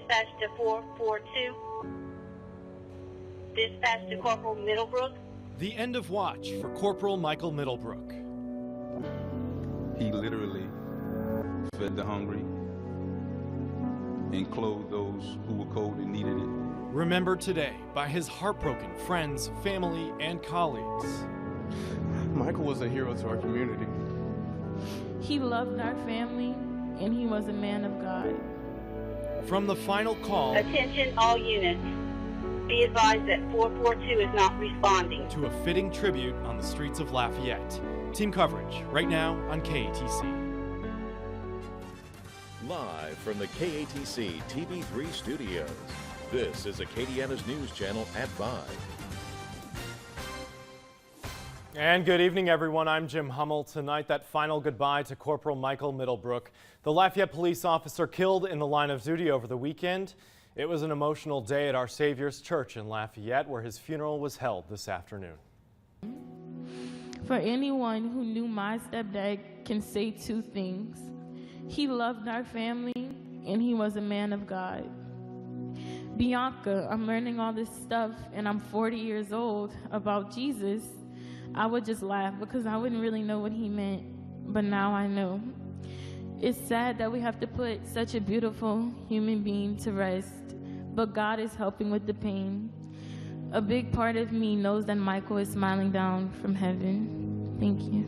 Dispatch to 442. Dispatch to Corporal Middlebrook. The end of watch for Corporal Michael Middlebrook. He literally fed the hungry and clothed those who were cold and needed it. Remembered today by his heartbroken friends, family, and colleagues. Michael was a hero to our community. He loved our family, and he was a man of God. From the final call Attention all units. Be advised that 442 is not responding. to a fitting tribute on the streets of Lafayette. Team coverage right now on KATC. Live from the KATC TV3 studios, this is Acadiana's news channel at 5. And good evening, everyone. I'm Jim Hummel. Tonight, that final goodbye to Corporal Michael Middlebrook, the Lafayette police officer killed in the line of duty over the weekend. It was an emotional day at Our Savior's Church in Lafayette, where his funeral was held this afternoon. For anyone who knew my stepdad can say two things. He loved our family, and he was a man of God. Bianca, I'm learning all this stuff, and I'm 40 years old, about Jesus. I would just laugh because I wouldn't really know what he meant, but now I know. It's sad that we have to put such a beautiful human being to rest, but God is helping with the pain. A big part of me knows that Michael is smiling down from heaven. Thank you.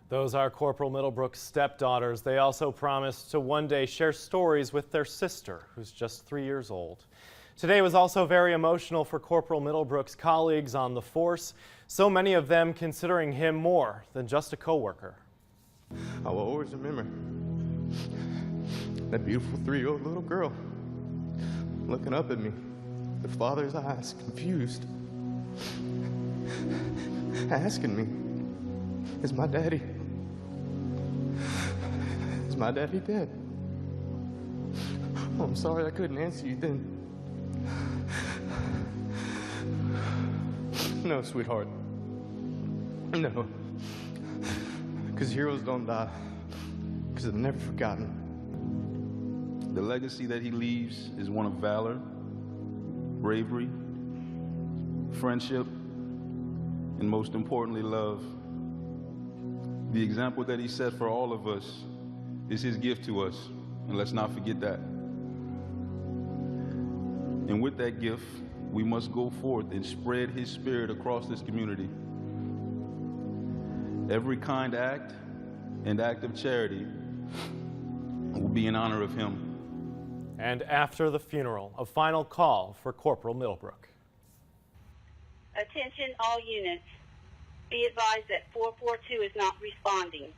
Those are Corporal Middlebrook's stepdaughters. They also promised to one day share stories with their sister, who's just 3 years old. Today was also very emotional for Corporal Middlebrook's colleagues on the force, so many of them considering him more than just a co-worker. I will always remember that beautiful 3-year-old little girl looking up at me, the father's eyes confused, asking me, is my daddy dead? Oh, I'm sorry I couldn't answer you then. No, sweetheart. No. Because heroes don't die. Because they're never forgotten. The legacy that he leaves is one of valor, bravery, friendship, and most importantly, love. The example that he set for all of us is his gift to us, and let's not forget that. And with that gift, we must go forth and spread his spirit across this community. Every kind act and act of charity will be in honor of him. And after the funeral, a final call for Corporal Middlebrook. Attention all units. Be advised that 442 is not responding.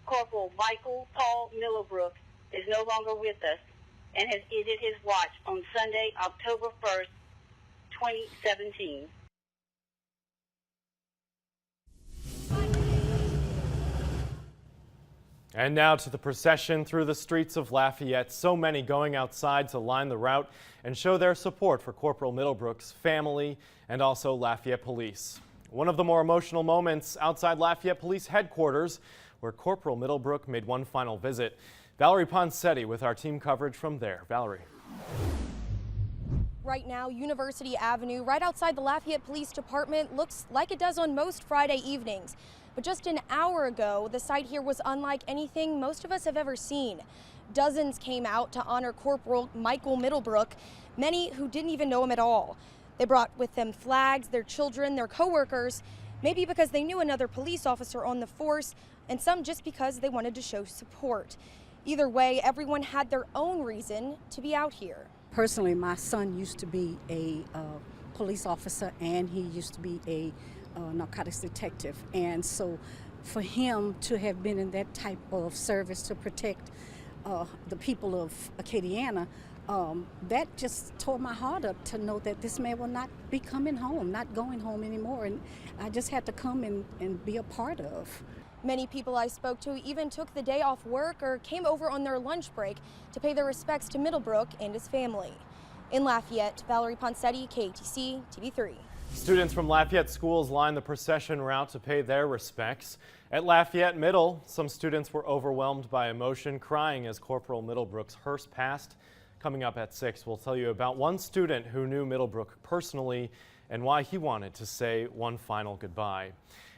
Corporal Michael Paul Middlebrook is no longer with us and has ended his watch on Sunday, October 1st, 2017. And now to the procession through the streets of Lafayette. So many going outside to line the route and show their support for Corporal Middlebrook's family and also Lafayette Police. One of the more emotional moments outside Lafayette Police headquarters, where Corporal Middlebrook made one final visit. Valerie Poncetti with our team coverage from there. Valerie. Right now, University Avenue, right outside the Lafayette Police Department, looks like it does on most Friday evenings. But just an hour ago, the sight here was unlike anything most of us have ever seen. Dozens came out to honor Corporal Michael Middlebrook, many who didn't even know him at all. They brought with them flags, their children, their co-workers, maybe because they knew another police officer on the force, and some just because they wanted to show support. Either way, everyone had their own reason to be out here. Personally, my son used to be a police officer, and he used to be a narcotics detective. And so for him to have been in that type of service to protect the people of Acadiana, that just tore my heart up to know that this man will not be coming home, not going home anymore. And I just had to come and be a part of. Many people I spoke to even took the day off work or came over on their lunch break to pay their respects to Middlebrook and his family. In Lafayette, Valerie Poncetti, KATC TV3. Students from Lafayette schools lined the procession route to pay their respects. At Lafayette Middle, some students were overwhelmed by emotion, crying as Corporal Middlebrook's hearse passed. Coming up at 6, we'll tell you about one student who knew Middlebrook personally and why he wanted to say one final goodbye.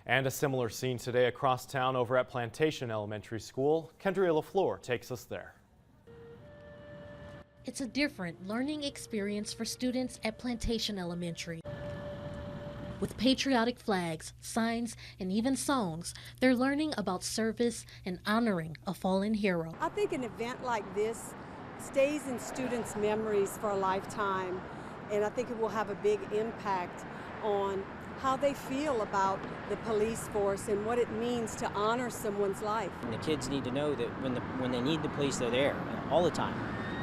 And a similar scene today across town over at Plantation Elementary School. Kendria LaFleur takes us there. It's a different learning experience for students at Plantation Elementary. With patriotic flags, signs, and even songs, they're learning about service and honoring a fallen hero. I think an event like this stays in students' memories for a lifetime, and I think it will have a big impact on how they feel about the police force and what it means to honor someone's life. And the kids need to know that when they need the police, they're there all the time.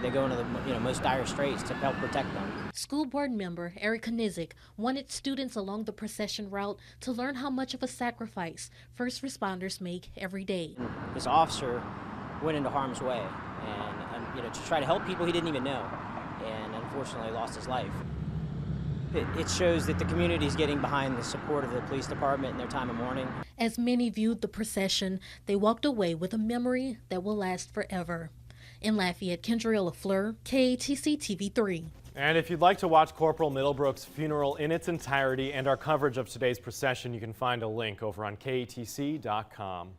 They go into the most dire straits to help protect them. School board member Erica Nizik wanted students along the procession route to learn how much of a sacrifice first responders make every day. This officer went into harm's way and to try to help people he didn't even know, and unfortunately lost his life. It shows that the community is getting behind the support of the police department in their time of mourning. As many viewed the procession, they walked away with a memory that will last forever. In Lafayette, Kendria LaFleur, KATC TV3. And if you'd like to watch Corporal Middlebrook's funeral in its entirety and our coverage of today's procession, you can find a link over on KATC.com.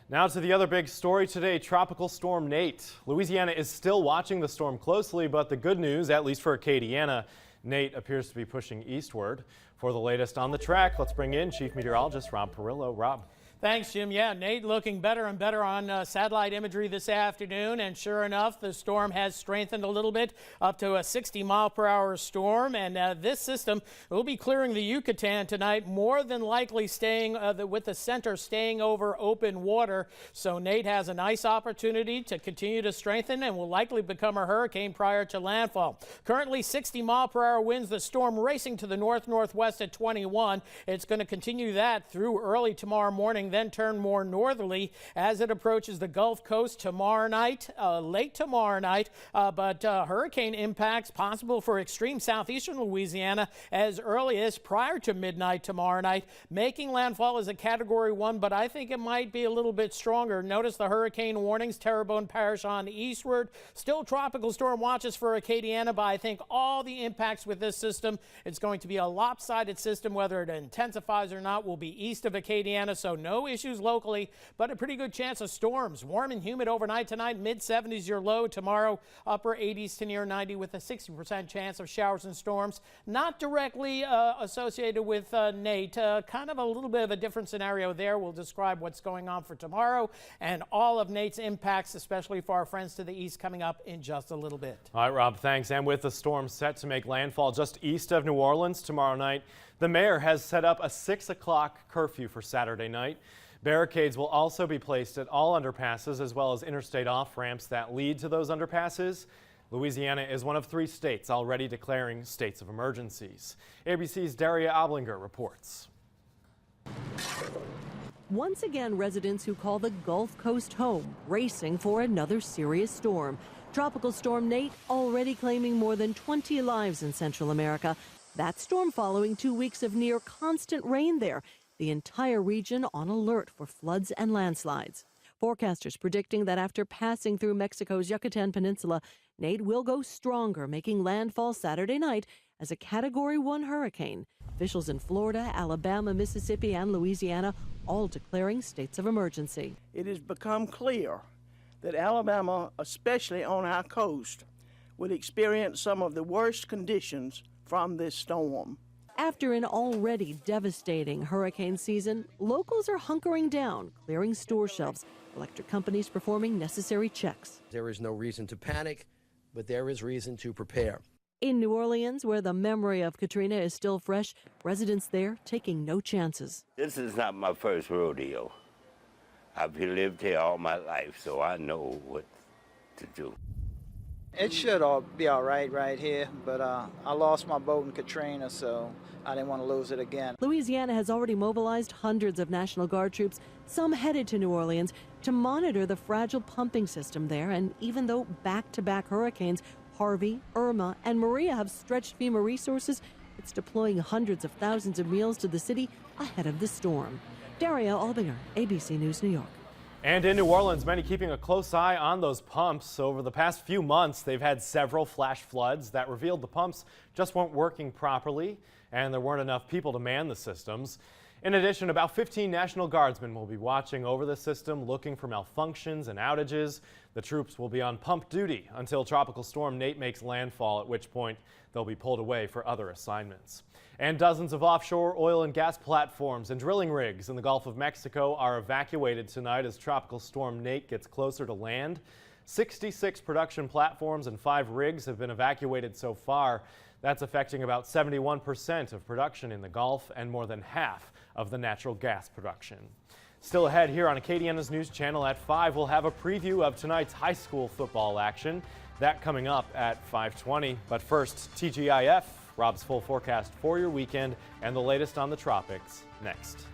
Now to the other big story today, Tropical Storm Nate. Louisiana is still watching the storm closely, but the good news, at least for Acadiana, Nate appears to be pushing eastward. For the latest on the track, let's bring in Chief Meteorologist Rob Perillo. Rob. Thanks, Jim. Yeah, Nate looking better and better on satellite imagery this afternoon, and sure enough, the storm has strengthened a little bit up to a 60-mile-per-hour storm, and this system will be clearing the Yucatan tonight, more than likely staying with the center staying over open water. So Nate has a nice opportunity to continue to strengthen and will likely become a hurricane prior to landfall. Currently 60-mile-per-hour winds, the storm racing to the north-northwest at 21. It's going to continue that through early tomorrow morning, then turn more northerly as it approaches the Gulf Coast tomorrow night, late tomorrow night. But hurricane impacts possible for extreme southeastern Louisiana as early as prior to midnight tomorrow night. Making landfall as a Category 1, but I think it might be a little bit stronger. Notice the hurricane warnings, Terrebonne Parish on eastward. Still tropical storm watches for Acadiana, but I think all the impacts with this system, it's going to be a lopsided system. Whether it intensifies or not will be east of Acadiana, so no issues locally, but a pretty good chance of storms. Warm and humid overnight tonight, mid-70s your low. Tomorrow, upper 80s to near 90 with a 60% chance of showers and storms. Not directly associated with Nate. Kind of a little bit of a different scenario there. We'll describe what's going on for tomorrow and all of Nate's impacts, especially for our friends to the east, coming up in just a little bit. All right, Rob, thanks. And with the storm set to make landfall just east of New Orleans tomorrow night, the mayor has set up a 6 o'clock curfew for Saturday night. Barricades will also be placed at all underpasses as well as interstate off-ramps that lead to those underpasses. Louisiana is one of 3 states already declaring states of emergencies. ABC's Daria Oblinger reports. Once again, residents who call the Gulf Coast home racing for another serious storm. Tropical Storm Nate already claiming more than 20 lives in Central America. That storm following 2 weeks of near constant rain there. The entire region on alert for floods and landslides. Forecasters predicting that after passing through Mexico's Yucatan Peninsula, Nate will go stronger, making landfall Saturday night as a Category 1 hurricane. Officials in Florida, Alabama, Mississippi, and Louisiana all declaring states of emergency. It has become clear that Alabama, especially on our coast, will experience some of the worst conditions from this storm. After an already devastating hurricane season, locals are hunkering down, clearing store shelves, electric companies performing necessary checks. There is no reason to panic, but there is reason to prepare. In New Orleans, where the memory of Katrina is still fresh, residents there taking no chances. This is not my first rodeo. I've lived here all my life, so I know what to do. It should be all right here, but I lost my boat in Katrina, so I didn't want to lose it again. Louisiana has already mobilized hundreds of National Guard troops, some headed to New Orleans, to monitor the fragile pumping system there. And even though back-to-back hurricanes Harvey, Irma, and Maria have stretched FEMA resources, it's deploying hundreds of thousands of meals to the city ahead of the storm. Daria Albinger, ABC News, New York. And in New Orleans, many keeping a close eye on those pumps. Over the past few months, they've had several flash floods that revealed the pumps just weren't working properly and there weren't enough people to man the systems. In addition, about 15 National Guardsmen will be watching over the system, looking for malfunctions and outages. The troops will be on pump duty until Tropical Storm Nate makes landfall, at which point they'll be pulled away for other assignments. And dozens of offshore oil and gas platforms and drilling rigs in the Gulf of Mexico are evacuated tonight as Tropical Storm Nate gets closer to land. 66 production platforms and 5 rigs have been evacuated so far. That's affecting about 71% of production in the Gulf and more than half of the natural gas production. Still ahead here on Acadiana's News Channel at 5, we'll have a preview of tonight's high school football action. That coming up at 5:20. But first, TGIF, Rob's full forecast for your weekend and the latest on the tropics next.